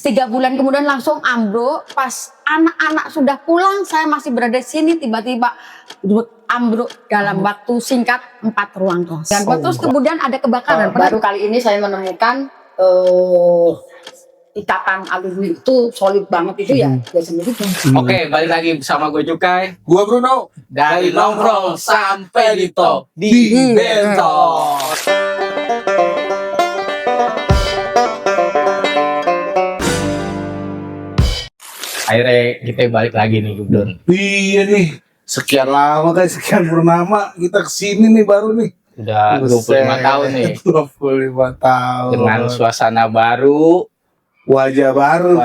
3 bulan kemudian langsung ambruk. Pas anak-anak sudah pulang, saya masih berada di sini, tiba-tiba ambruk dalam waktu singkat 4 ruang kelas. Dan terus kemudian ada kebakaran. Baru kali ini saya menemukan ikatan alumni itu solid banget itu ya. Oke, balik lagi bersama gue Cukai, Gua Bruno. dari nongkrong sampai di top di Bentos. Akhirnya kita balik lagi nih, Gubernur. Iya nih. Sekian lama kan, sekian purnama kita kesini nih baru nih. Udah 25 tahun nih. 25 tahun. Dengan suasana baru, wajah baru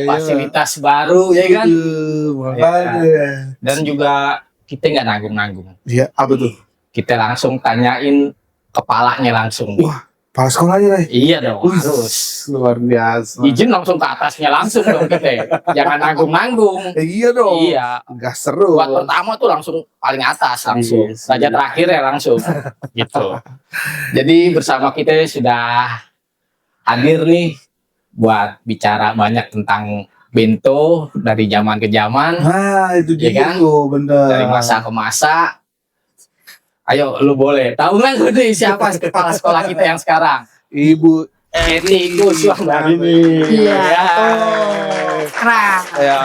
fasilitas baru, ya kan? Makanya. Dan juga kita nggak nanggung-nanggung. Iya, apa tuh? Kita langsung tanyain kepalanya langsung. Wah, kepala sekolahnya nih. Iya dong, harus. Luar biasa. Izin langsung ke atasnya langsung dong kita. Jangan nanggung-nanggung. Iya dong. Iya. Gak seru. Buat pertama tuh langsung paling atas langsung. Yes, Raja terakhir ya langsung. Gitu. Jadi bersama kita sudah hadir nih buat bicara banyak tentang bento dari zaman ke zaman, Nah, itu ya dia kan? tuh, bener. dari masa ke masa. Ayo, lu boleh. Tahu nggak gue nih siapa kepala sekolah kita yang sekarang? Ibu Eti Kuswandari nih. Iya, Ya. Keren. ya.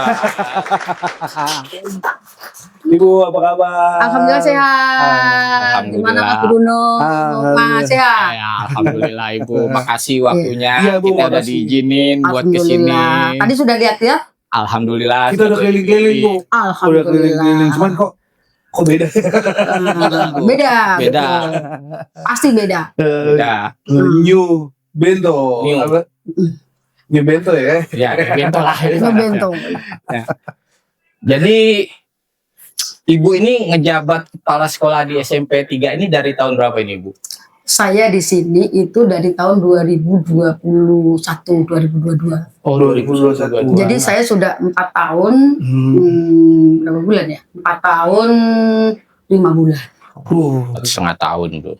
Ibu apa kabar? Alhamdulillah sehat. Alhamdulillah. Gimana Mas Bruno? Mas sehat. Ya, alhamdulillah Ibu, makasih waktunya. Iya, Bu, Kita udah makasih. diizinin buat kesini. Alhamdulillah. Tadi sudah lihat ya? Alhamdulillah. Kita udah keliling-keliling, Bu. Udah Alhamdulillah. keliling-keliling. Cuman kok beda? Beda. Beda. Pasti beda. Udah. New bento. New. Apa? New bento ya? Ya, kayak bento lah. Ngebento. Jadi Ibu ini ngejabat kepala sekolah di SMP 3 ini dari tahun berapa ini, Bu? Saya di sini itu dari tahun 2021, 2022. Oh, 2021. Jadi saya sudah 4 tahun, berapa bulan ya? 4 tahun 5 bulan. 1,5 tahun, Bu.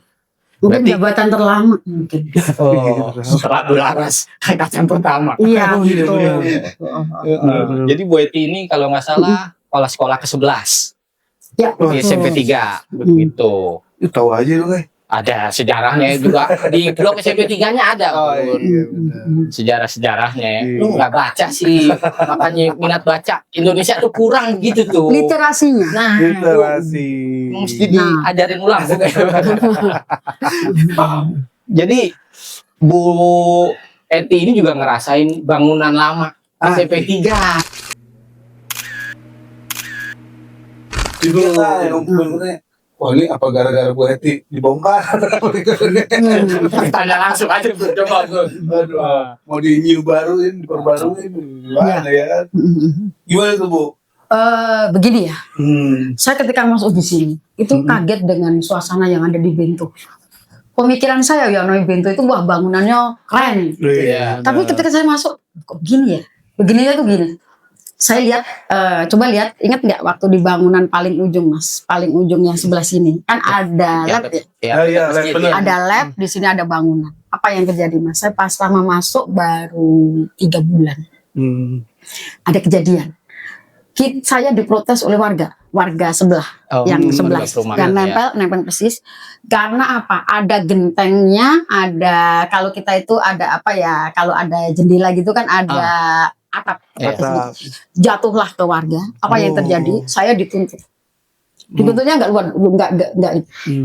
Mungkin Berarti- jabatan terlama mungkin. Oh, setelah Bularas angkatan pertama. Iya, Oh, iya, betul. iya. Jadi Bu Eti ini kalau nggak salah kepala sekolah ke-11 Ya, di SMP 3 begitu. Itu tahu aja lu, kayak. Ada sejarahnya juga di blog SMP 3-nya ada. Oh, Bun. iya, benar. Sejarah-sejarahnya. Iya. Lu nggak baca sih, makanya minat baca Indonesia tuh kurang gitu tuh. literasinya. Nah, Literasi. mesti diajarin ulang. Jadi Bu Eti ini juga ngerasain bangunan lama SMP 3. Juga lah, yang benernya. Wah, ini apa gara-gara Bu Eti dibongkar? Tanya langsung aja Bu, coba Bu. Aduh, mau di new baruin, diperbaruin, gimana ya kan? Gimana tuh, Bu? Begini ya, Hmm. saya ketika masuk di sini itu kaget dengan suasana yang ada di Bento. Pemikiran saya ya namanya Bento itu wah bangunannya keren. Iya. Tapi ketika saya masuk kok gini ya? Begininya tuh gini. Saya lihat, coba lihat, ingat nggak waktu di bangunan paling ujung Mas, paling ujung yang sebelah sini kan ada lab ya? Iya, lab, bener. Ada lab, di sini ada bangunan. Apa yang terjadi Mas? Saya pas lama masuk baru 3 bulan. Ada kejadian. Saya diprotes oleh warga sebelah, yang sebelah, dan nempel persis. Karena apa? Ada gentengnya, ada kalau kita itu ada apa ya? Kalau ada jendela gitu kan ada atap. Jatuhlah ke warga. Apa yang terjadi? Saya dituntut. Dituntutnya nggak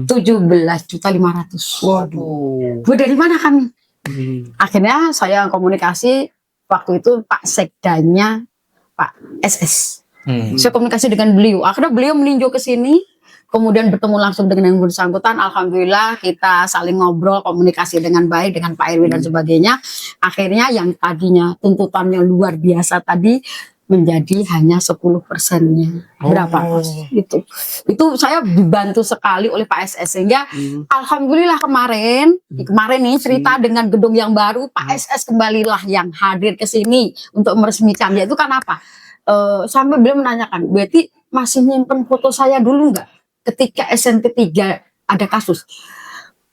17.500.000. Waduh. Gue dari mana kami? Akhirnya saya komunikasi waktu itu Pak Sekdanya Pak SS. Saya komunikasi dengan beliau. Akhirnya beliau meninjau ke sini, kemudian bertemu langsung dengan yang bersangkutan. Alhamdulillah kita saling ngobrol, komunikasi dengan baik dengan Pak Irwin dan sebagainya. Akhirnya yang tadinya tuntutannya luar biasa tadi menjadi hanya 10%-nya. Berapa? Itu saya dibantu sekali oleh Pak SS sehingga alhamdulillah kemarin nih cerita dengan gedung yang baru Pak SS kembalilah yang hadir ke sini untuk meresmikan. Itu kan apa? Sampai beliau menanyakan, berarti masih nyimpen foto saya dulu nggak ketika SMP 3 ada kasus?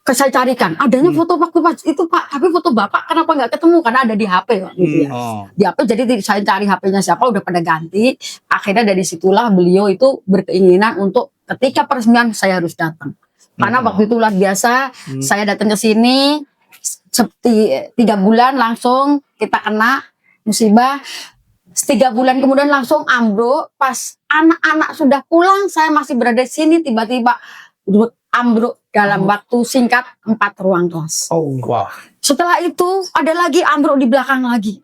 Saya carikan, adanya foto waktu pas itu Pak, tapi foto Bapak kenapa nggak ketemu? Karena ada di HP Pak, gitu ya. Di HP, jadi saya cari HP-nya siapa, udah pada ganti. Akhirnya dari situlah beliau itu berkeinginan untuk ketika peresmian saya harus datang. Karena waktu itu luar biasa, saya datang ke sini 3 bulan langsung kita kena musibah. 3 bulan kemudian langsung ambruk. Pas anak-anak sudah pulang, saya masih berada di sini, tiba-tiba ambruk dalam waktu singkat 4 ruang kelas. Wow. Setelah itu ada lagi ambruk di belakang lagi.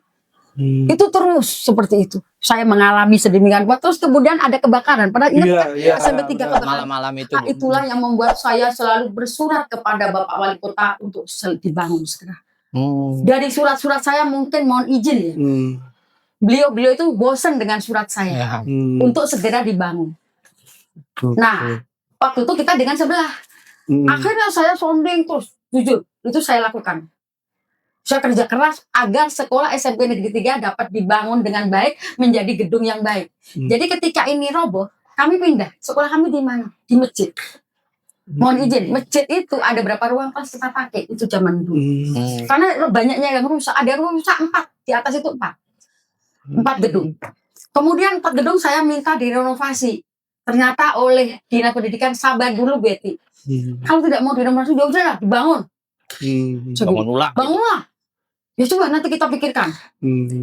Itu terus seperti itu. Saya mengalami sedemikian rupa. Terus kemudian ada kebakaran. Padahal ingat SMP 3 kebakaran. Malam-malam itu. Nah, itulah yang membuat saya selalu bersurat kepada Bapak Wali Kota untuk dibangun segera. Dari surat-surat saya mungkin mohon izin ya. Beliau itu bosan dengan surat saya untuk segera dibangun. Nah, waktu itu kita dengan sebelah. Akhirnya saya sonding terus, jujur, itu saya lakukan. Saya kerja keras agar sekolah SMP Negeri 3 dapat dibangun dengan baik, menjadi gedung yang baik. Jadi ketika ini roboh, kami pindah. Sekolah kami di mana? Di masjid. Mohon izin, masjid itu ada berapa ruang kelas kita pakai? Itu zaman dulu. Karena banyaknya yang rusak, ada rusak 4, di atas itu 4 gedung. Kemudian 4 gedung saya minta direnovasi. Ternyata oleh Dinas Pendidikan, sabar dulu Betty. Kalau tidak mau direnovasi, ya udahlah dibangun. Bangunlah. Ya coba nanti kita pikirkan.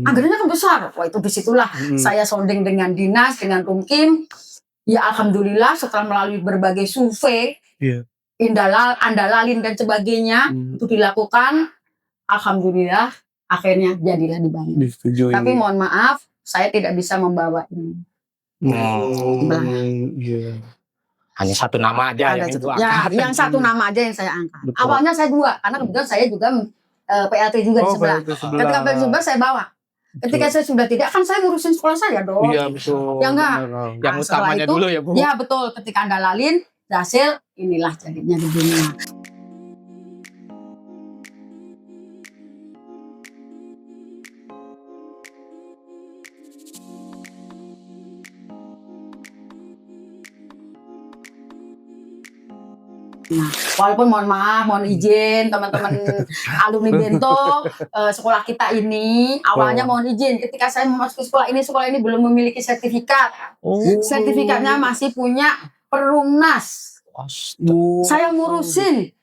Anggarannya kan besar. Wah itu disitulah saya sounding dengan dinas, dengan Rumkim. Ya alhamdulillah setelah melalui berbagai survei, Andalalin dan sebagainya itu dilakukan. Alhamdulillah akhirnya jadilah dibangun. Tapi mohon maaf, saya tidak bisa membawa ini. Hanya satu nama aja yang satu nama aja yang saya angkat. Betul. Awalnya saya 2, karena kebetulan saya juga PLT juga di sebelah. Ketika PLT sebelah saya bawa. Ketika saya sudah tidak, kan saya ngurusin sekolah saya dong. Iya betul. Ya enggak. Yang utamanya itu, dulu ya Bu. Ya betul. Ketika Andalalin berhasil, inilah jadinya gedungnya. Nah, walaupun mohon maaf, mohon izin teman-teman alumni Bento sekolah kita ini awalnya mohon izin ketika saya memasuki sekolah ini belum memiliki sertifikat. Sertifikatnya masih punya Perumnas. Saya ngurusin.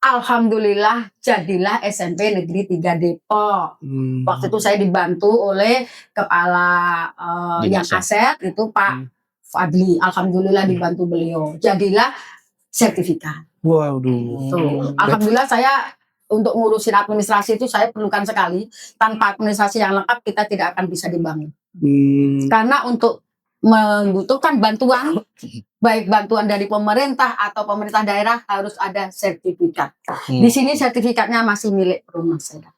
Alhamdulillah jadilah SMP Negeri 3 Depok. Waktu itu saya dibantu oleh kepala yang aset itu Pak Fadli. Alhamdulillah dibantu beliau. Jadilah sertifikat. Waduh. Alhamdulillah saya untuk ngurusin administrasi itu saya perlukan sekali. Tanpa administrasi yang lengkap kita tidak akan bisa dibangun. Karena untuk membutuhkan bantuan, baik bantuan dari pemerintah atau pemerintah daerah harus ada sertifikat. Di sini sertifikatnya masih milik rumah saya.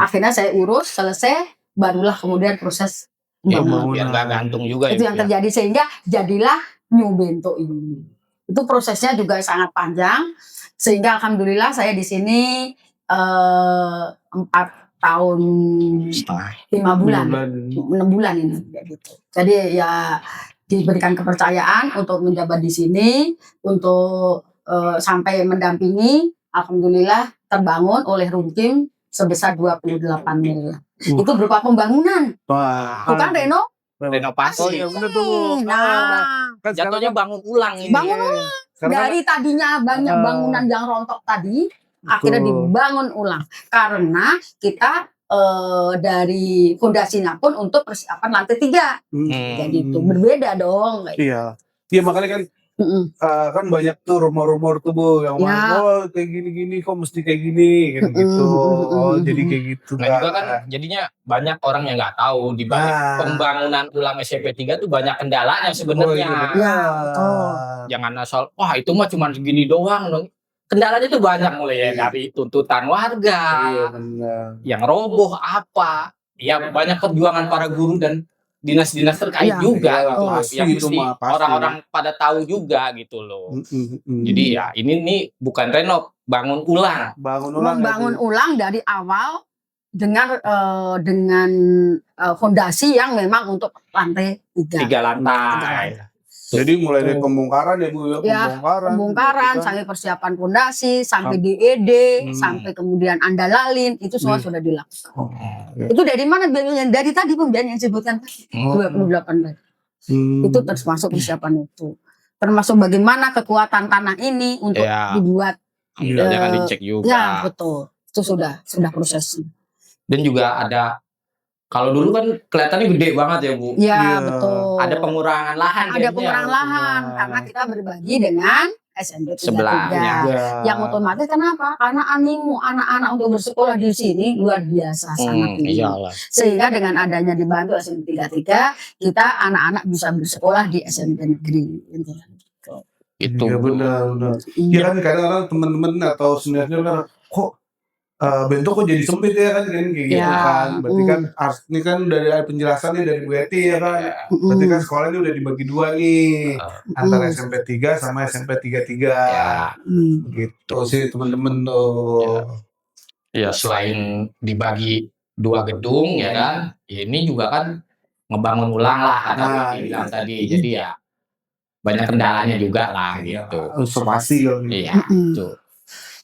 Akhirnya saya urus selesai, barulah kemudian proses pembangunan. Biar nggak gantung juga. Itu yang terjadi sehingga jadilah New Bento ini. Itu prosesnya juga sangat panjang sehingga alhamdulillah saya di sini 4 tahun 5 bulan 6 bulan ini gitu. Jadi ya diberikan kepercayaan untuk menjabat di sini untuk sampai mendampingi, alhamdulillah terbangun oleh Rumkim sebesar 28 miliar. Itu berupa pembangunan. Bukan renovasi. Bener tuh. Kan jatuhnya bangun ulang ini. Bangun ulang. Dari tadinya banyak bangunan yang rontok tadi, akhirnya dibangun ulang. Karena kita dari fondasinya pun untuk persiapan lantai 3. Jadi itu berbeda dong. Iya. Iya makanya kan kan banyak tuh rumor-rumor tuh Bu yang kayak gini-gini kok mesti kayak gini gitu. Jadi kayak gitu. Nah juga kan jadinya banyak orang yang nggak tahu di balik pembangunan ulang SMP 3 tuh banyak kendalanya sebenarnya. Jangan asal wah itu mah cuma segini doang dong. Kendalanya tuh banyak mulai dari tuntutan warga, yang roboh apa, ya banyak perjuangan para guru dan dinas-dinas terkait juga gitu, yang mesti orang-orang pada tahu juga gitu loh. Jadi ya ini nih bukan renov, bangun ulang. Membangun ulang dari awal dengan fondasi yang memang untuk lantai 3. 3 lantai. Jadi mulai dari pembongkaran ya Bu ya, Ya, pembongkaran gitu kan. sampai persiapan fondasi, sampai DED, sampai kemudian andalalin, itu semua sudah dilakukan. Itu dari mana biayanya? Dari tadi pembiayaan yang disebutkan tadi, 28 tadi. Itu termasuk persiapan itu. Termasuk bagaimana kekuatan tanah ini untuk dibuat. Jangan dicek juga. Ya, betul. Itu sudah prosesnya. Dan juga ada, kalau dulu kan kelihatannya gede banget ya Bu. Ya, betul. Ada pengurangan lahan. Ada pengurangan lahan karena kita berbagi dengan SMP 33. Sebelahnya. Yang otomatis kenapa? Karena animo anak-anak untuk bersekolah di sini luar biasa sangat tinggi. Sehingga dengan adanya dibantu SMP 33, kita anak-anak bisa bersekolah di SMP negeri. Itu. Iya benar. Iya kan kadang-kadang teman-teman atau senior kan kok bentuk kok jadi sempit ya kan kayak gitu kan. Berarti kan ini kan dari penjelasannya dari Bu Eti ya kan. Berarti kan sekolah ini udah dibagi 2 nih. Antara SMP 3 sama SMP 33. Gitu sih teman-teman tuh. Ya selain dibagi 2 gedung ya kan. Ini juga kan ngebangun ulang lah kata Pak bilang tadi. Jadi ya banyak kendalanya juga lah gitu. Somasi kalau gitu. Iya, tuh.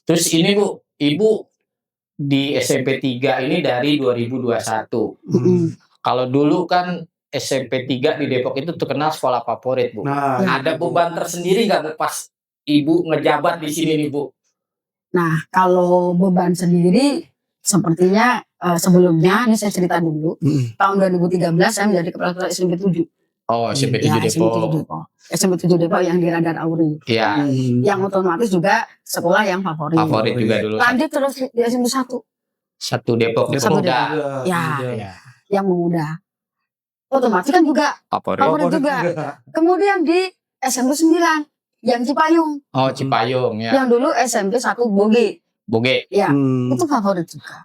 Terus ini Bu, Ibu di SMP 3 ini dari 2021. Kalau dulu kan SMP 3 di Depok itu terkenal sekolah favorit, Bu. Ada beban tersendiri nggak pas Ibu ngejabat di sini nih, Bu? Nah, kalau beban sendiri sepertinya sebelumnya, ini saya cerita dulu. Tahun 2013 saya menjadi kepala sekolah SMP 7. Oh, SMP 7 Depok. SMP 7 Depok yang di Radar Auri. Iya. Yang otomatis juga sekolah yang favorit. Favorit juga dulu. Lanjut terus di SMP 1. Satu Depok. Ya, yang memudah. Otomatis kan juga favorit juga. Kemudian di SMP 9 yang Cipayung. Oh, Cipayung ya. Yang dulu SMP 1 Boge. Ya, itu favorit juga.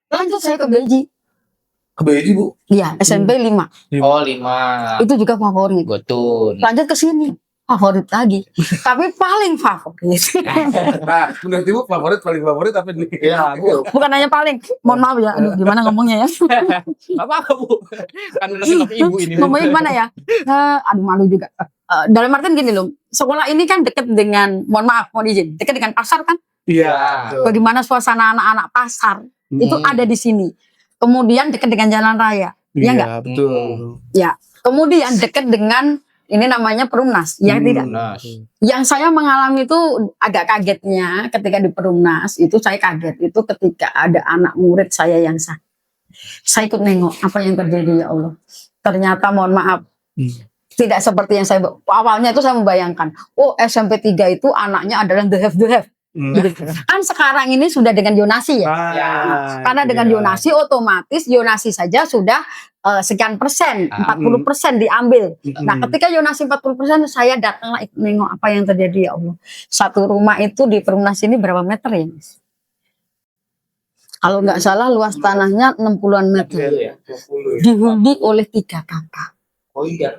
Lanjut saya ke Beji. Ke Beji Bu? Iya, SMP 5. Oh, 5. Itu juga favorit. Gotun. Lanjut ke sini. Favorit lagi. Tapi paling favorit. Nah, menurut Ibu paling favorit apa nih? Ya, Bu. Bukan hanya paling. Mohon maaf ya. Aduh, gimana ngomongnya ya? Gak apa-apa, Bu. Kan nasib Ibu ini. Ngomongnya gimana ya? Aduh, malu juga. Dalam artian gini loh. Sekolah ini kan dekat dengan, mohon maaf, mohon izin. Dekat dengan pasar kan? Iya. Bagaimana suasana anak-anak pasar. Itu ada di sini. Kemudian dekat dengan jalan raya. Iya enggak? Betul. Ya. Kemudian dekat dengan ini namanya Perumnas. Yang tidak. Yang saya mengalami itu agak kagetnya ketika di Perumnas itu saya kaget itu ketika ada anak murid saya yang sakit. Saya ikut nengok apa yang terjadi ya Allah. Ternyata mohon maaf. Tidak seperti yang saya awalnya itu saya membayangkan. Oh, SMP 3 itu anaknya adalah the have. Gitu. Kan sekarang ini sudah dengan zonasi ya. Karena dengan zonasi otomatis zonasi saja sudah sekian persen, 40% diambil. Nah, ketika zonasi 40% saya datanglah nengok apa yang terjadi ya Allah. Satu rumah itu di Perumnas ini berapa meter ya, Mas? Kalau nggak salah luas tanahnya 60-an meter. Dihuni oleh 3 kakak. Oh iya.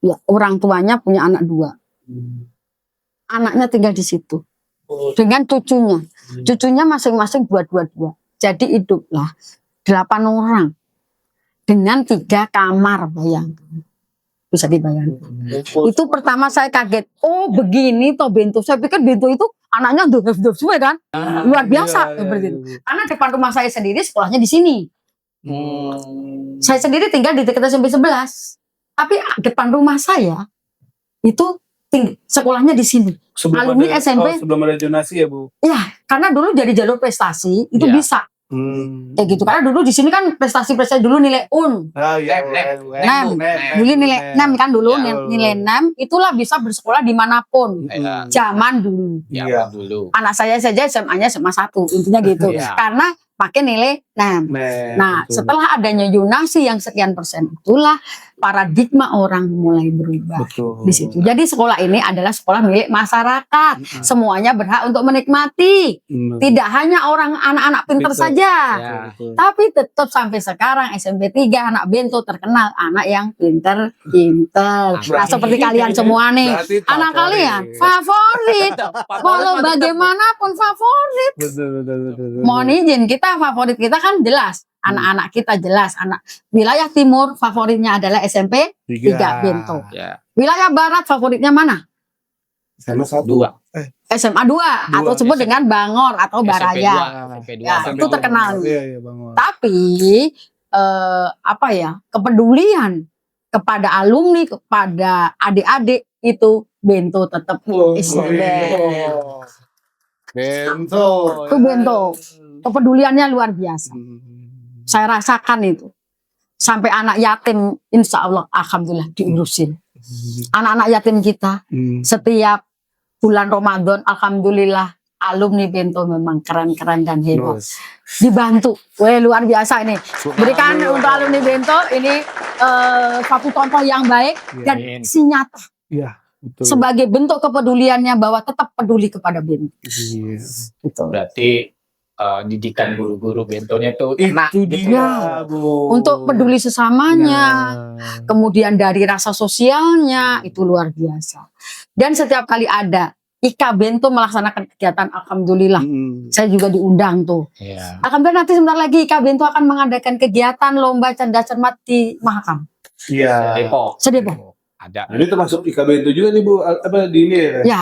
Ya, orang tuanya punya anak 2. Anaknya tinggal di situ. Dengan cucunya masing-masing buat 2. Jadi hiduplah 8 orang dengan 3 kamar, bayangkan. Bisa dibayangkan. Itu pertama saya kaget. Oh begini toh Bento. Saya pikir Bento itu anaknya dof semua kan. Luar biasa seperti itu. Karena depan rumah saya sendiri sekolahnya di sini. Saya sendiri tinggal di dekat SMP 11. Tapi depan rumah saya itu sekolahnya di sini. Sebelum alumni ada, SMP. Sebelum ada zonasi ya Bu? Ya, karena dulu dari jalur prestasi itu bisa. Kayak gitu. Karena dulu di sini kan prestasi dulu nilai UN. Dulu nilai 6 kan dulu nilai 6 itulah bisa bersekolah dimanapun. Zaman dulu. Anak saya saja SMA-nya SMA 1 intinya gitu. Karena pakai nilai 6. Nah, setelah adanya zonasi yang sekian persen itulah paradigma orang mulai berubah. Di situ. Jadi sekolah ini adalah sekolah milik masyarakat. Semuanya berhak untuk menikmati. Tidak hanya orang anak-anak pintar saja. Tapi tetap sampai sekarang SMP 3 anak Bento terkenal anak yang pintar. Nah, seperti kalian semua nih. Anak kalian favorit. Kalau bagaimanapun favorit. Mohon izin kita kita favorit kita kan jelas. Anak-anak kita jelas. Anak wilayah timur favoritnya adalah SMP 3 Bento. Ya. Wilayah barat favoritnya mana? Sama satu. 2. SMA 2 atau sebut dengan Bangor atau Baraya. SMP 2. Ya, itu terkenal. Iya, Bang. Tapi kepedulian kepada alumni, kepada adik-adik itu Bento tetap is the best. Bento. Itu Bento. Kepeduliannya luar biasa. Saya rasakan itu. Sampai anak yatim, insya Allah, alhamdulillah diurusin. Anak-anak yatim kita, setiap bulan Ramadan, alhamdulillah, alumni Bento memang keren-keren dan hebat. Dibantu. Wah, luar biasa ini. Berikan untuk alumni Bento ini satu contoh yang baik dan si nyata. Iya, betul. Sebagai bentuk kepeduliannya bahwa tetap peduli kepada Bento. Iya. Gitu. Berarti didikan guru-guru Bentonya tuh enak Itu gitu. dia, Bu. Untuk peduli sesamanya, Nah. kemudian dari rasa sosialnya itu luar biasa. Dan setiap kali ada Ika Bento melaksanakan kegiatan, alhamdulillah saya juga diundang tuh. Iya. Alhamdulillah nanti sebentar lagi Ika Bento akan mengadakan kegiatan lomba cerdas cermat di Mahakam. Iya. Depok. Sedepok. Ada. Nah, ini termasuk Ika Bento juga nih, Bu. Apa di ini ya? Ya,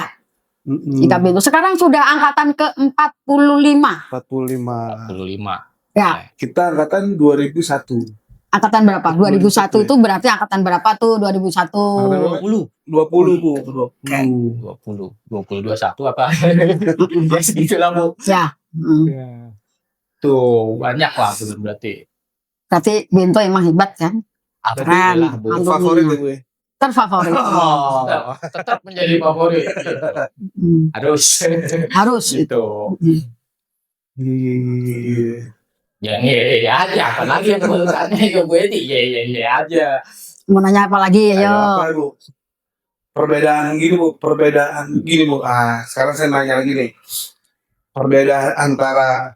Ika Bento sekarang sudah angkatan ke-45. 45. 45. Ya, Kita angkatan 2001. angkatan berapa? 2001 itu berarti angkatan berapa tuh? 2001. 20. 20, Bu. 20. 21 apa? Ya segitulah, Bu. Ya. Tuh, banyak lah berarti. Berarti Bento emang hebat kan? Alhamdulillah, Bu. Alhamdulillah. Favorit ya, Bu. Terfavorit. Tetap menjadi favorit. Harus. Harus itu. Gitu. Ya, iya aja. Apalagi yang menurutnya ya gue iya aja. Mau nanya apa lagi ya? Yo. Apa, Bu? Perbedaan gini, Bu. Bu. Sekarang saya nanya lagi nih. Perbedaan antara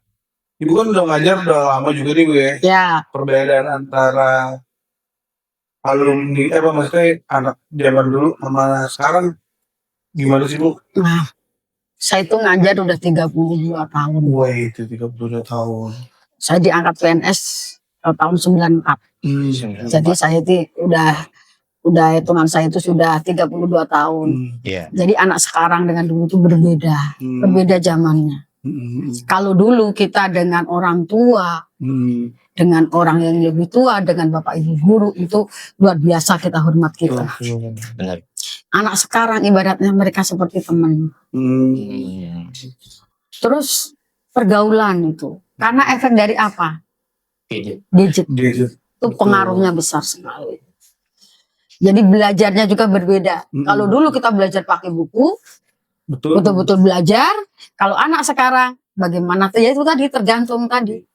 Ibu kan udah ngajar udah lama juga nih, Bu ya. Ya, Perbedaan antara alumni, maksudnya anak zaman dulu sama sekarang gimana sih, Bu? nah, saya itu ngajar udah 32 tahun. Wah, itu 32 tahun. Saya diangkat PNS tahun 94. Jadi saya itu udah hitungan saya itu sudah 32 tahun. Iya. Jadi anak sekarang dengan dulu itu berbeda. Berbeda zamannya. Kalau dulu kita dengan orang tua, dengan orang yang lebih tua, dengan bapak ibu guru itu luar biasa kita hormat kita. Benar. Anak sekarang ibaratnya mereka seperti teman. Terus pergaulan itu karena efek dari apa? Gadget. Itu pengaruhnya besar sekali. Jadi belajarnya juga berbeda. Kalau dulu kita belajar pakai buku, betul-betul belajar. Kalau anak sekarang bagaimana? Ya itu tadi tergantung tadi.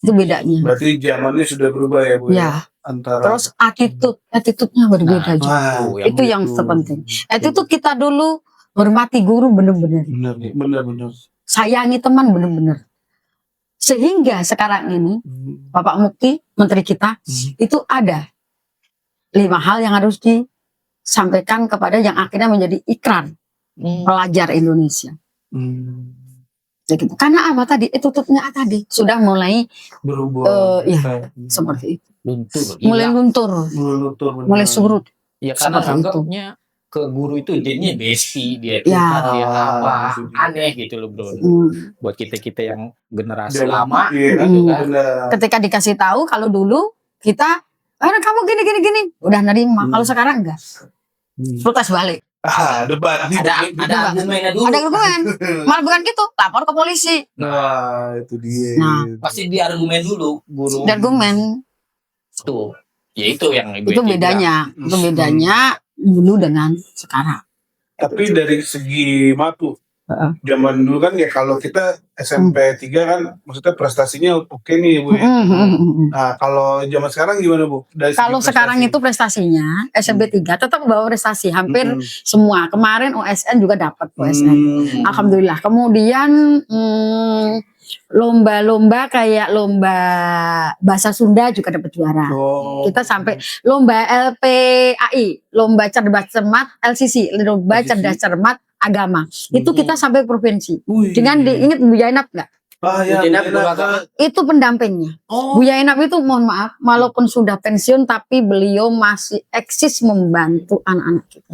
Itu bedanya. Berarti zamannya sudah berubah ya, Bu? Ya. Antara Terus attitude-nya berbeda juga. Itu yang betul. terpenting. Attitude kita dulu hormati guru benar-benar. Benar. Sayangi teman benar-benar. Sehingga sekarang ini Bapak Mukti, menteri kita, itu ada 5 hal yang harus disampaikan kepada yang akhirnya menjadi ikrar pelajar Indonesia. Ya gitu. Karena apa tadi? Attitude-nya tadi sudah mulai berubah. seperti itu. Luntur. Mulai luntur, mulai surut. Ya karena Seperti itu. anggapnya ke guru itu jadinya besti, dia Ya. dia apa aneh gitu loh, Bro. Buat kita yang generasi lama Iya, gitu kan. Ketika dikasih tahu kalau dulu kita, kamu gini, udah nerima. Kalau sekarang enggak, protes balik. Debat. Ada argumennya dulu. Ada argumen, malah bukan gitu, lapor ke polisi. Nah, itu dia. Nah. Pasti di argumen dulu guru. Dan argumen Tuh. Ya itu yang Ibu itu Eti bedanya, itu bedanya dulu dengan sekarang. Tapi dari segi matu, zaman dulu kan ya kalau kita SMP 3 kan maksudnya prestasinya oke nih, Bu. Nah, kalau zaman sekarang gimana, Bu? Dari segi Kalau sekarang prestasi. itu prestasinya SMP 3 tetap bawa prestasi hampir semua. Kemarin OSN juga dapat OSN. Alhamdulillah. Kemudian lomba-lomba kayak lomba bahasa Sunda juga dapat juara. Kita sampai lomba LPAI, lomba cerdas cermat LCC, lomba cerdas cermat agama. Itu kita sampai provinsi. Dengan diingat Bu Zainab nggak? ya, Jenab Bu Jenab. Jenab. Itu pendampingnya. Oh, Bu Yainab itu mohon maaf, walaupun sudah pensiun tapi beliau masih eksis membantu anak-anak kita.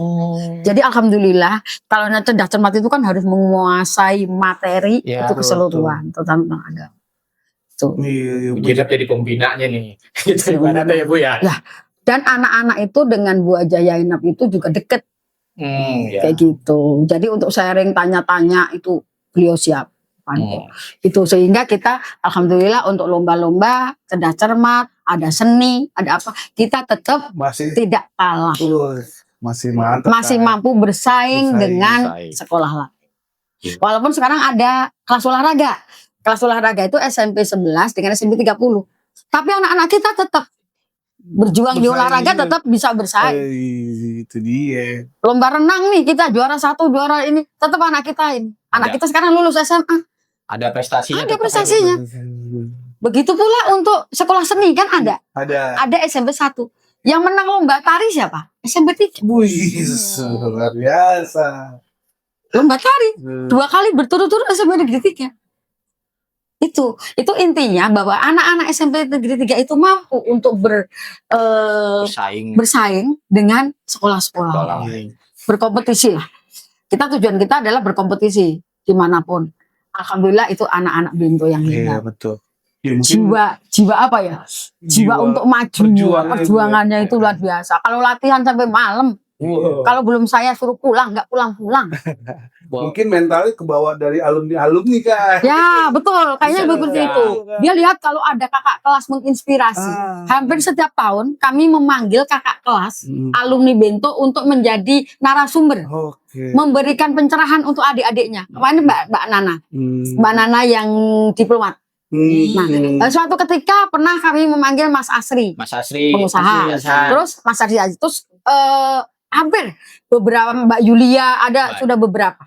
Jadi alhamdulillah kalau cerdas cermat itu kan harus menguasai materi Ya, itu keseluruhan, terutama tentang agama. Tuh. iya, Bu Jenab jadi pembinanya nih. Gitu ibaratnya ya Bu ya. Ya. Dan anak-anak itu dengan Bu Haja Yainab itu juga deket Ya. kayak gitu. Jadi untuk sharing tanya-tanya itu beliau siap. Itu sehingga kita alhamdulillah untuk lomba-lomba cerdas cermat, ada seni, ada apa, kita tetap masih tidak kalah. masih mantap. Masih mampu bersaing dengan sekolah lain. Walaupun sekarang ada kelas olahraga. Kelas olahraga itu SMP 11 dengan SMP 30. Tapi anak-anak kita tetap berjuang di Bersaing olahraga, juga. tetap bisa bersaing. Itu dia. Lomba renang nih kita juara 1, juara ini, tetap anak kita ini. Anak Ada. kita sekarang lulus SMA. Ada prestasinya. Ada tetap prestasinya. Begitu pula untuk sekolah seni kan ada. Ada SMP 1. Yang menang lomba tari siapa? SMP 3. Wih, luar biasa. Lomba tari 2 kali berturut-turut SMP Negeri 3. Itu intinya bahwa anak-anak SMP Negeri 3 itu mampu untuk bersaing dengan sekolah-sekolah lain. Berkompetisi lah. Tujuan kita adalah berkompetisi dimanapun. Alhamdulillah itu anak-anak Bento yang Iya, hebat. betul. Ya, mungkin Jiwa apa ya? Jiwa untuk maju, perjuangannya itu luar biasa. Kalau latihan sampai malam, kalau belum saya suruh pulang, nggak pulang-pulang. mungkin mentalnya kebawa dari alumni kan. Ya betul, kayaknya Bisa seperti juga. itu. Dia lihat kalau ada kakak kelas menginspirasi. Hampir setiap tahun kami memanggil kakak kelas alumni Bento untuk menjadi narasumber, Oke. memberikan pencerahan untuk adik-adiknya. Kemarin Mbak Nana, Mbak Nana yang diplomat. Nah, suatu ketika pernah kami memanggil Mas Asri, pengusaha. Terus Mas Asri terus hampir beberapa Mbak Yulia ada sudah beberapa.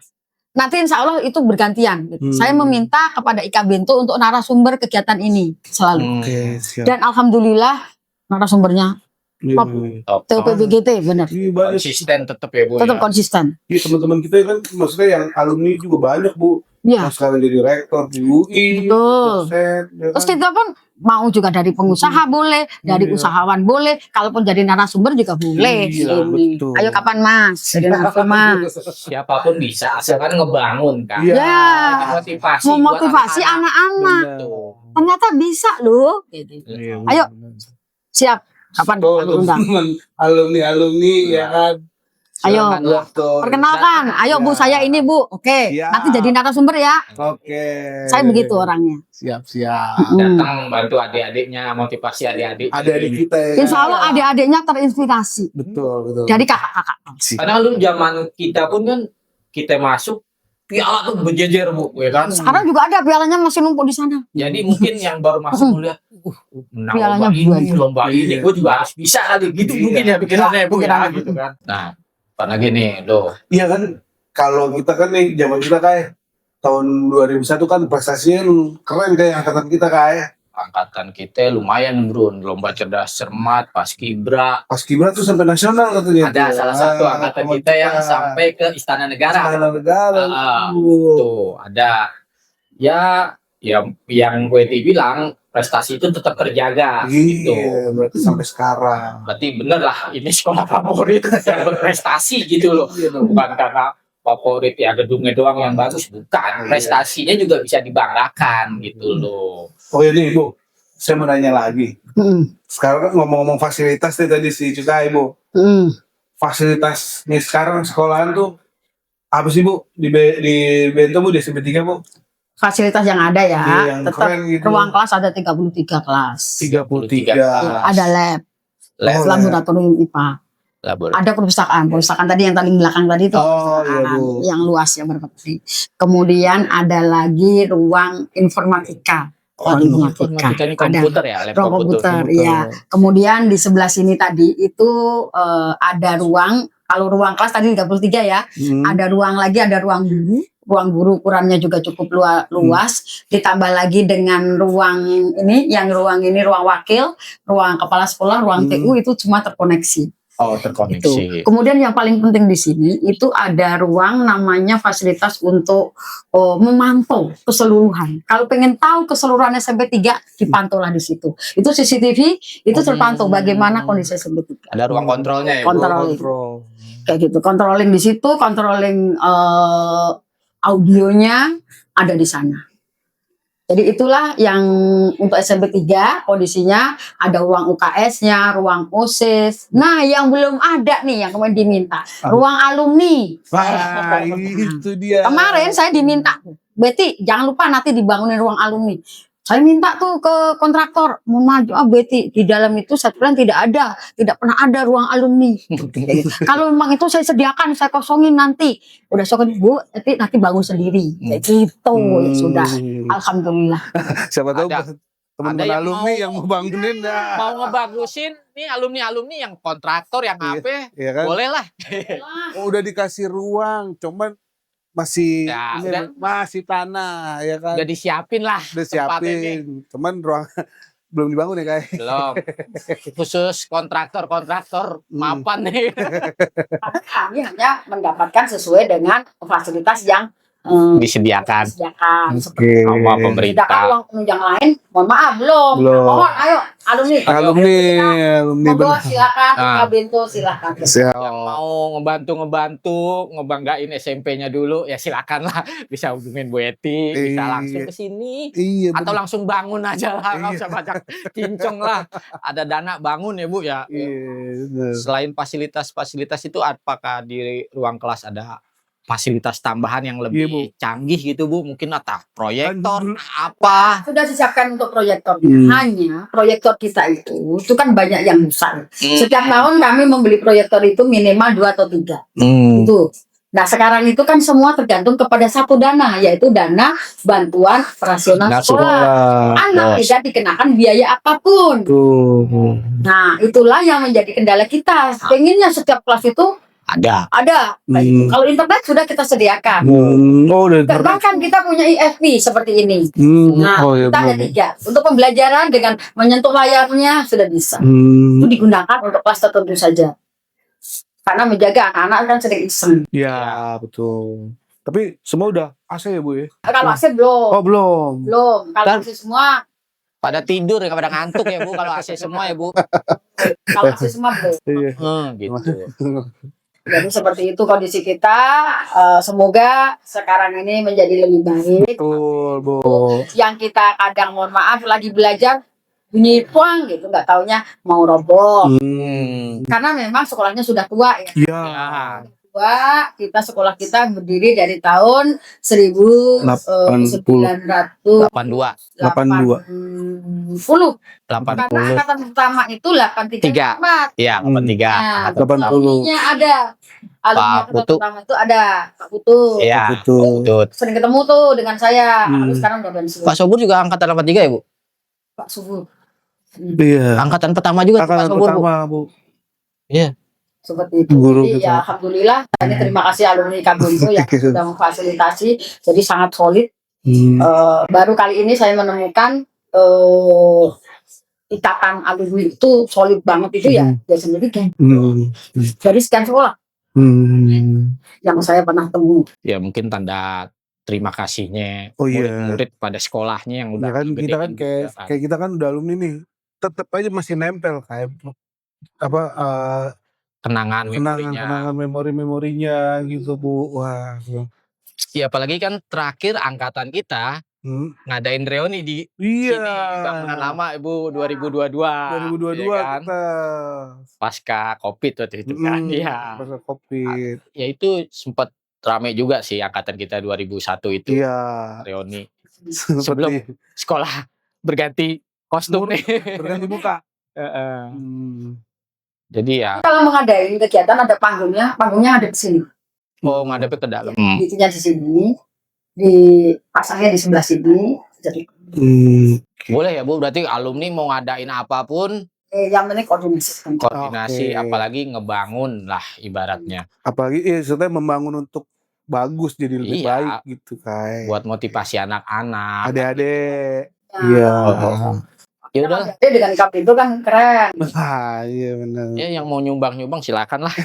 Nanti insya Allah itu bergantian. Gitu. Saya meminta kepada Ika Bento untuk narasumber kegiatan ini selalu. Oke, siap. Dan alhamdulillah narasumbernya top. TUPBGT benar. Konsisten tetap ya Bu. Tetap konsisten. Iya, teman-teman kita kan maksudnya yang alumni juga banyak Bu. Iya. Yang sekarang jadi rektor di UI. Betul. dosen, ya Terus kan? kita pun mau juga dari pengusaha boleh, dari Iya. usahawan boleh, kalaupun jadi narasumber juga boleh. Iya, Ini. betul. Ayo kapan Mas? Jadi narasumber Mas. Siapapun bisa asalkan ngebangun kan. Iya. Ya, Motivasi. memotivasi anak-anak. Ternyata bisa loh. Gitu. Iya, Ayo. Siap. Kapan kita undang? Alumni ya kan. Ayo. Betul. Perkenalkan. Ayo Bu, saya ini Bu. Oke. Siap. Nanti jadi narasumber ya. Oke. Saya begitu orangnya. Siap. Datang bantu adik-adiknya, motivasi adik-adik. Adik-adik kita ya. Insya Allah adik-adiknya terinspirasi Betul. dari kakak-kakak. Karena lu zaman kita pun kan kita masuk piala tuh berjejer Bu, ya kan? Sekarang juga ada pialanya masih numpuk di sana. Jadi mungkin yang baru masuk melihat, menang Pialanya lomba ini, gue juga harus bisa kali gitu Iya. mungkin ya pikirannya Bu ya, Pikirannya. gitu kan. Nah, apa lagi nih lo? Iya kan, kalau kita kan nih zaman kita kayak tahun 2001 kan prestasinya keren kayak angkatan kita kayak. Angkatan kita lumayan Bro, lomba cerdas cermat, paskibra. Paskibra tuh sampai nasional katanya. Ada salah satu angkatan kita yang sampai ke Istana Negara. Istana Negara. Tuh ada ya yang gue bilang prestasi itu tetap terjaga gitu. Iya, berarti sampai sekarang. Berarti bener lah ini sekolah favorit yang berprestasi gitu loh. Bukan karena favorit ya gedungnya doang yang bagus, bukan. Prestasinya juga bisa dibanggakan gitu loh. Oh ini Ibu, saya mau nanya lagi. Sekarang kan ngomong-ngomong fasilitas nih tadi si Cukai Ibu. Fasilitas nih sekarang sekolahan tuh apa sih Bu di Bento Bu di SMP 3 Bu? Fasilitas yang ada ya, Iya, yang tetap keren gitu. ruang kelas ada 33 kelas. 33. Ada lab, Oh, laboratorium IPA. Ada perpustakaan tadi yang paling belakang tadi itu Oh, iya, perpustakaan Bu. yang luas yang berfungsi. Kemudian ada lagi ruang informatika. Informatika ini komputer ya, lab Ruang komputer, komputer. iya. Kemudian di sebelah sini tadi itu ada ruang, kalau ruang kelas tadi 33 ya, ada ruang lagi, ada ruang guru. Ruang guru ukurannya juga cukup luas, ditambah lagi dengan ruang ini, ruang wakil, ruang kepala sekolah, ruang TU itu cuma terkoneksi. Oh, Itu. terkoneksi. Kemudian yang paling penting di sini itu ada ruang namanya fasilitas untuk memantau keseluruhan. Kalau pengen tahu keseluruhan SMP 3 dipantaulah di situ. Itu CCTV itu terpantau bagaimana kondisi SMP 3. Ada ruang kontrolnya ya, Bu? Controlling. Kontrol. Kayak gitu, controlling di situ, controlling audionya ada di sana. Jadi itulah yang untuk SMP 3 kondisinya ada ruang UKS-nya, ruang OSIS. Nah, yang belum ada nih yang kemarin diminta, ruang alumni. Wah, itu dia. Kemarin saya diminta, Betty jangan lupa nanti dibangunin ruang alumni. Saya minta tuh ke kontraktor, mau maju Betty, di dalam itu saya bilang tidak pernah ada ruang alumni. Kalau memang itu saya sediakan, saya kosongin nanti. Udah sokong Bu, nanti bangun sendiri. Kayak gitu, ya sudah. Alhamdulillah. Siapa tahu Ada teman-teman yang alumni yang mau bangunin dah. mau ngebagusin nih alumni yang kontraktor yang apa, Iya kan? boleh lah. Oh, udah dikasih ruang, cuman masih Ya, masih tanah ya kan. Udah disiapin lah Udah tempatnya nih. siapin. Cuman ruang belum dibangun ya kayak. Belum. Khusus kontraktor mapan nih. Karena kami hanya mendapatkan sesuai dengan fasilitas yang Disediakan seperti sama sedangkan pemerintah. uang penunjang lain, mohon maaf belum. Belum. Mohon, ayo alumni. Alumni Monggo bener. silakan, Ah. buka pintu silakan. Siap. Yang mau ngebantu, ngebanggain SMP-nya dulu, ya silakan lah. Bisa hubungin Bu Eti, bisa langsung ke sini. Iya, Atau bener. langsung bangun aja lah, nggak Iya. usah banyak cincong lah. Ada dana bangun ya Bu ya. Iya, bener. Selain fasilitas-fasilitas itu, apakah di ruang kelas ada fasilitas tambahan yang lebih Iya, Bu. canggih gitu Bu? Mungkin proyektor, Kan dulu- apa? Sudah disiapkan untuk proyektor. Hmm. Hanya proyektor kita itu kan banyak yang besar. Setiap tahun kami membeli proyektor itu minimal 2 atau 3. Itu. Nah, sekarang itu kan semua tergantung kepada satu dana, yaitu dana bantuan operasional Nah, sekolah. Anak Bos. tidak dikenakan biaya apapun. Tuh. Nah, itulah yang menjadi kendala kita. Pengennya setiap kelas itu Ada. ada. Kalau internet sudah kita sediakan. Oh, udah. Bahkan kita punya IFP seperti ini. Nah, Oh, iya, kita ada bener. 3. Untuk pembelajaran dengan menyentuh layarnya sudah bisa. Itu digunakan untuk kelas tertentu saja. Karena menjaga anak-anak kan sering iseng. Ya, betul. Tapi semua udah AC ya, Bu ya? Kalau AC belum. Oh, belum. Belum. Kalau Dan- AC semua, Pada tidur ya, pada ngantuk ya Bu, kalau AC semua ya Bu. kalau AC semua belum. Iya. Gitu. Jadi seperti itu kondisi kita. Semoga sekarang ini menjadi lebih baik. Betul, Bu. Yang kita kadang mohon maaf lagi belajar bunyi puang gitu, nggak taunya mau roboh. Karena memang sekolahnya sudah tua ya. Iya. Tua, sekolah kita berdiri dari tahun 1982. 82. 80. 80. Karena angkatan pertama itu 83. Iya, 83. Nah, 80. alumninya ada. Alumni Pak angkatan Putu. pertama itu ada Pak Putu. Iya, Betul. betul. Sering ketemu tuh dengan saya. Tapi Hmm. sekarang udah pensiun. Pak Sobur juga angkatan 83 ya Bu? Pak Subuh. Iya. Angkatan pertama juga tuh Pak Angkatan Sobur Bu. pertama, Bu. Seperti itu. Guru Jadi gitu. ya alhamdulillah ini terima kasih alumni Kabuntu yang sudah memfasilitasi. Jadi sangat solid. Baru kali ini saya menemukan ikatan alumni itu solid banget itu ya. Biasanya kan dari sekian sekolah yang saya pernah temui. Ya mungkin tanda terima kasihnya Oh, iya. murid-murid pada sekolahnya yang udah Ya kan kita gedein kan kayak juga kan. kayak kita kan udah alumni nih. Tetap aja masih nempel kayak apa Kenangan memorinya. kenangan memorinya gitu, Bu. Wah. Ya apalagi kan terakhir angkatan kita ngadain reuni di Iya. sini bangunan lama Ibu 2022. 2022 ya kan? kita. Pasca Covid waktu itu kan. Iya. Pasca Covid. Ya itu sempat rame juga sih angkatan kita 2001 itu Iya. reuni Sebelum sekolah berganti kostum nih. berganti muka. Jadi ya Kalau mengadain kegiatan ada panggungnya ada di sini. ngadepnya ke dalam. Itunya di sini, dipasangnya di sebelah sini. Jadi Boleh ya Bu, berarti alumni mau ngadain apapun yang penting koordinasi. koordinasi, Oke. apalagi ngebangun lah ibaratnya Apalagi sebenarnya membangun untuk bagus jadi lebih Iya. baik gitu kayak. buat motivasi anak-anak. Adik-adik. Nah, Iya. Ya udah. Dengan cup itu kan keren. Iya benar. Ya yang mau nyumbang silakan lah.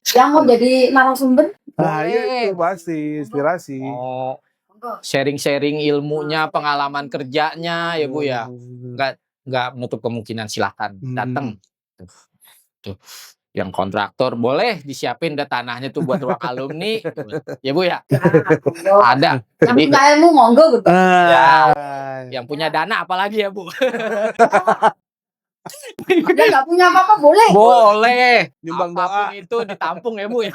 Yang mau jadi narasumber? Iya itu pasti inspirasi. Mau sharing-sharing ilmunya, pengalaman kerjanya ya Bu ya. Nggak menutup kemungkinan, silakan datang. Tuh. Yang kontraktor boleh disiapin deh tanahnya tuh buat ruang alumni. Ya Bu ya. Ada. Yang punya ilmu monggo gitu. Ya, yang punya dana apalagi ya Bu. Dia nggak punya apa-apa boleh. Boleh. Nyumbang Apapun itu ditampung ya Bu ya.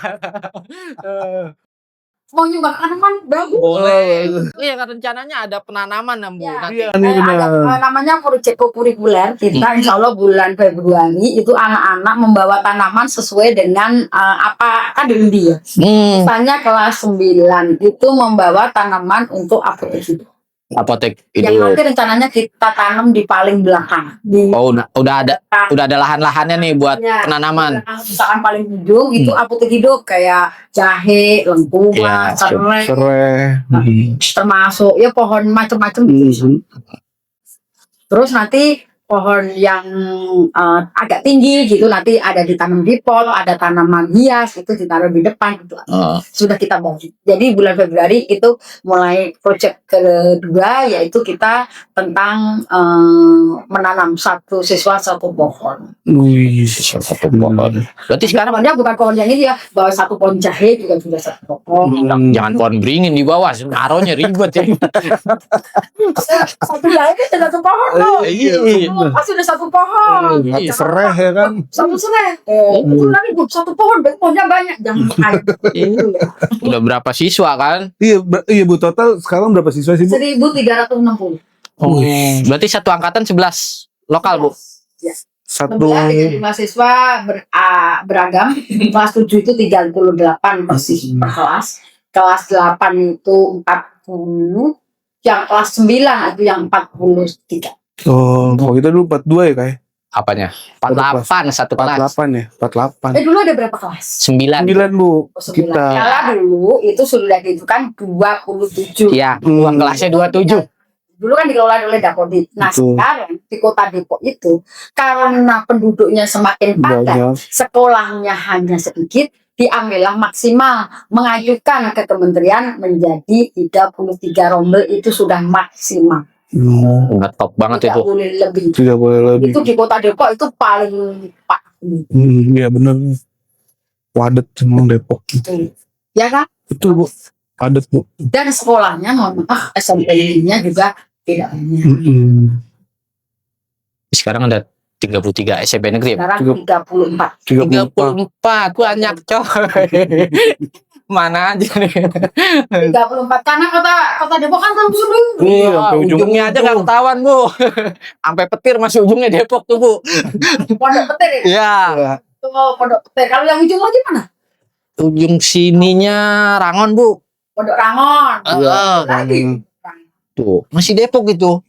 Mau nyumbang tanaman bagus. Boleh. Iya kan rencananya ada penanaman ya Bu. Ya. Nanti. Iya nih benar. Ada namanya proyek kurikuler kita insya Allah bulan Februari itu anak-anak membawa tanaman sesuai dengan apa kan dia. Misalnya kelas 9 itu membawa tanaman untuk apotek hidup. Apotek Yang hidup. nanti rencananya kita tanam di paling belakang. Oh, udah ada lahan-lahannya nih buat Ya, penanaman. misalkan paling ujung itu apotek hidup kayak jahe, lengkuas, Ya, serai, termasuk ya pohon macam-macam. Terus nanti pohon yang agak tinggi gitu nanti ada ditanam di pot, ada tanaman hias itu ditaruh di depan gitu. Sudah kita bangun. Jadi bulan Februari itu mulai proyek kedua yaitu kita tentang menanam satu siswa satu pohon. Satu pohon. Berarti sekarang Pohonnya bukan pohon yang ini ya, bawa satu pohon jahe juga sudah satu pohon. jangan pohon beringin di bawah, naruhnya ribet ya. Satu jahe itu satu pohon loh. Iya. Pasti udah satu pohon. Satu serai ya kan. Satu serai. Itu nanti satu pohon, pohonnya banyak. Jangan air. Itu ya. Udah berapa siswa kan? Iya Bu, total sekarang berapa siswa sih Bu? 1.360. Oh, berarti satu angkatan 11 lokal Bu. Ya. Satu 11 dengan jumlah siswa beragam. Kelas 7 itu 38 persis per kelas. Kelas 8 itu 40. Yang kelas 9 itu yang 43. Oh, kalau kita dulu 42 ya kayak. Apanya? 48 satu kelas. 48 ya, 48. Dulu ada berapa kelas? 9. 9 Bu, kita. Kalau dulu itu sudah dihitung 27. Iya, ruang kelasnya 27. Dulu kan dikelola oleh Dakodit. Nah Betul. sekarang di kota Depok itu karena penduduknya semakin padat, Banyak. sekolahnya hanya sedikit, diambillah maksimal mengajukan ke kementerian menjadi 33 rombel itu sudah maksimal. Udah top banget Tidak itu. boleh lebih. Tidak boleh lebih. Itu di kota Depok itu paling pak. Iya benar. Padat emang Depok. Ya kan? Betul Bu. Padat Bu. Dan sekolahnya mohon maaf SMP-nya juga tidak banyak. Sekarang ada 33 SMP negeri ya? Sekarang 34. 34 banyak coy. Mana aja nih. 34 karena kota Depok kan kan dulu. Iya, Wah, sampai ujung ujungnya aja nggak ketahuan Bu. Sampai petir masih ujungnya Depok tuh Bu. Pondok Petir ya. Iya. Tuh Pondok Petir. Kalau yang ujung lagi mana? Ujung sininya Rangon Bu. Pondok Rangon. Lagi. Tuh masih Depok gitu.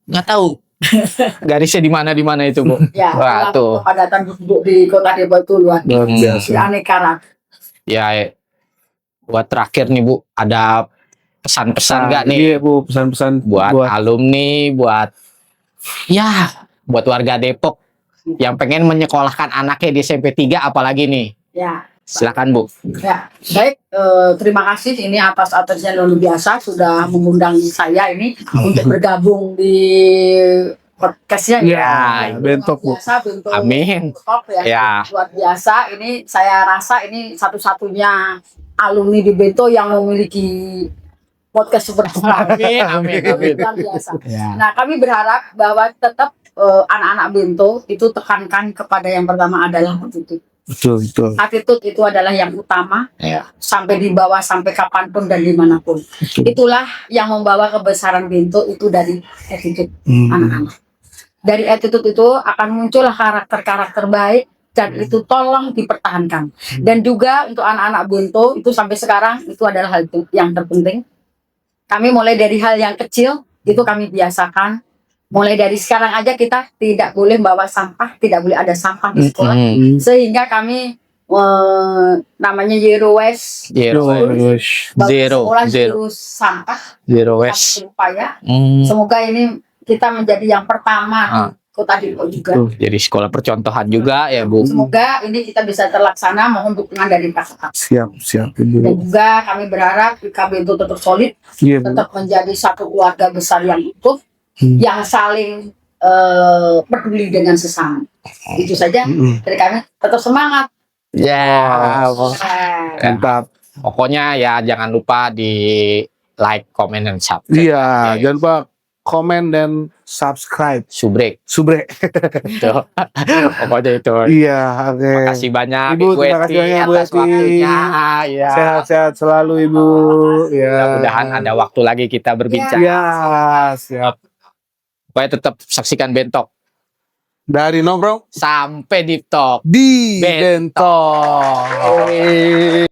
Nggak tahu. Garisnya di mana itu Bu. Ya. Wah, tuh. Kepadatan penduduk di kota Depok itu luar biasa. aneka ragam. Ya, buat terakhir nih Bu, ada pesan-pesan nggak nih Iya Bu, pesan-pesan buat alumni, buat warga Depok yang pengen menyekolahkan anaknya di SMP 3 apalagi nih. Ya. Silakan Bu. Ya, baik. Terima kasih ini atas-atasnya luar biasa sudah mengundang saya ini untuk bergabung di podcastnya Ya, bentok Bu. Biasa, bentuk Amin. top ya. Ya. Luar biasa. Ini saya rasa ini satu-satunya alumni di Bento yang memiliki podcast superstar. Amin. Luar biasa. Ya. Nah, kami berharap bahwa tetap anak-anak Bento itu tekankan kepada yang pertama adalah attitude. Betul. Attitude itu adalah yang utama. Ya. Sampai di bawah, sampai kapanpun dan dimanapun. Itulah yang membawa kebesaran Bento itu dari attitude anak-anak. Dari attitude itu akan muncullah karakter-karakter baik dan itu tolong dipertahankan. Dan juga untuk anak-anak Bento itu sampai sekarang itu adalah hal yang terpenting. Kami mulai dari hal yang kecil itu kami biasakan. Mulai dari sekarang aja kita tidak boleh bawa sampah, tidak boleh ada sampah di sekolah. Sehingga kami namanya Zero Waste. Sekolah zero sampah. Zero waste. Upaya. Semoga ini kita menjadi yang pertama Ah. di Kota Depok juga. Tuh, jadi sekolah percontohan juga ya Bu. Semoga ini kita bisa terlaksana, mohon dukungan dari kakak. Siap Dan Ibu. juga kami berharap IKB itu tetap solid, Iya Bu. tetap menjadi satu keluarga besar yang utuh, yang saling peduli dengan sesama. Itu saja dari kami, tetap semangat. Ya, Mantap. pokoknya ya jangan lupa di like, comment, dan subscribe. Iya, jangan lupa komen dan subscribe. Subrek. Subre. Itu. Pokoknya itu. Iya, oke. Kasih banyak Ibu, Bu terima kasih Eti banyak, Bu atas Eti. waktunya. Ya. Sehat-sehat selalu Ibu. Ya. Mudah-mudahan ada waktu lagi kita berbincang. Ya, siap. Pokoknya tetap saksikan Bentok Dari nongkrong sampai Deep Talk. di Bentok. Bentok.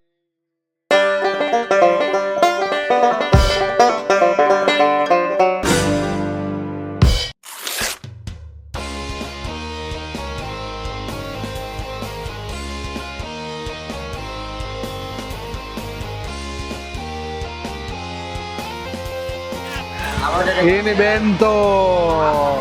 Ini Bentok.